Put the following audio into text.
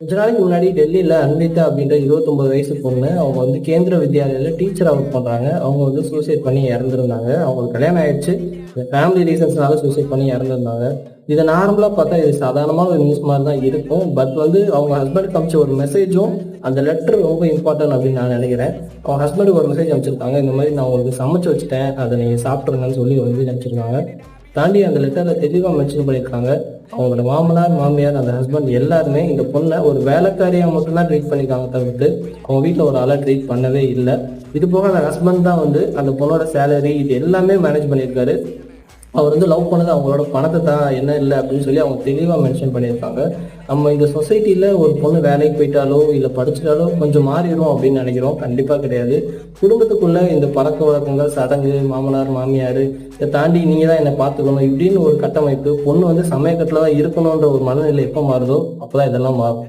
கொஞ்ச நாளைக்கு முன்னாடி டெல்லியில அன்விதா அப்படின்ற 29 வயசு பொண்ணு அவங்க வந்து கேந்திர வித்யாலயில டீச்சரா ஒர்க் பண்றாங்க. அவங்க வந்து சூசைட் பண்ணி இறந்துருந்தாங்க. அவங்களுக்கு கல்யாணம் ஆயிடுச்சு. ஃபேமிலி ரீசன்ஸ்னால சூசைட் பண்ணி இறந்துருந்தாங்க. இதை நார்மலா பார்த்தா இது சாதாரணமான ஒரு நியூஸ் மாதிரி தான் இருக்கும். பட் வந்து அவங்க ஹஸ்பண்டுக்கு அமிச்ச ஒரு மெசேஜும் அந்த லெட்டர் ரொம்ப இம்பார்ட்டன்ட் அப்படின்னு நான் நினைக்கிறேன். அவங்க ஹஸ்பண்டுக்கு ஒரு மெசேஜ் அனுப்பிச்சிருக்காங்க. இந்த மாதிரி நான் உங்களுக்கு சமைச்சு வச்சுட்டேன், அதை நீங்க சாப்பிட்ருங்கன்னு சொல்லி ஒரு மெசேஜ் அனுப்பிச்சிருக்காங்க. தாண்டி அந்த லெட்டர்ல தெளிவாக மென்ஷன் பண்ணியிருக்காங்க. அவங்களோட மாமனார், மாமியார், அந்த ஹஸ்பண்ட் எல்லாருமே இந்த பொண்ணை ஒரு வேலைக்காரியாக மட்டும்தான் ட்ரீட் பண்ணியிருக்காங்க தவிர்த்து அவங்க வீட்டில் ஒரு ஆளாக ட்ரீட் பண்ணவே இல்லை. இது போக அந்த ஹஸ்பண்ட் தான் வந்து அந்த பொண்ணோட சேலரி இது எல்லாமே மேனேஜ் பண்ணியிருக்காரு. அவர் வந்து லவ் பண்ணது அவங்களோட பணத்தை தான், என்ன இல்லை அப்படின்னு சொல்லி அவங்க தெளிவாக மென்ஷன் பண்ணியிருக்காங்க. நம்ம இந்த சொசைட்டியில் ஒரு பொண்ணு வேலைக்கு போயிட்டாலோ இல்லை படிச்சிட்டாலோ கொஞ்சம் மாறிடும் அப்படின்னு நினைக்கிறோம். கண்டிப்பாக கிடையாது. குடும்பத்துக்குள்ள இந்த பழக்க வழக்கங்கள், சடங்கு, மாமனார் மாமியார் இதை தாண்டி நீங்கள் தான் என்னை பார்த்துக்கணும் இப்படின்னு ஒரு கட்டமைப்பு, பொண்ணு வந்து சமயக்கட்டில் தான் இருக்கணுன்ற ஒரு மனநிலை எப்போ மாறுதோ அப்போ தான் இதெல்லாம் மாறும்.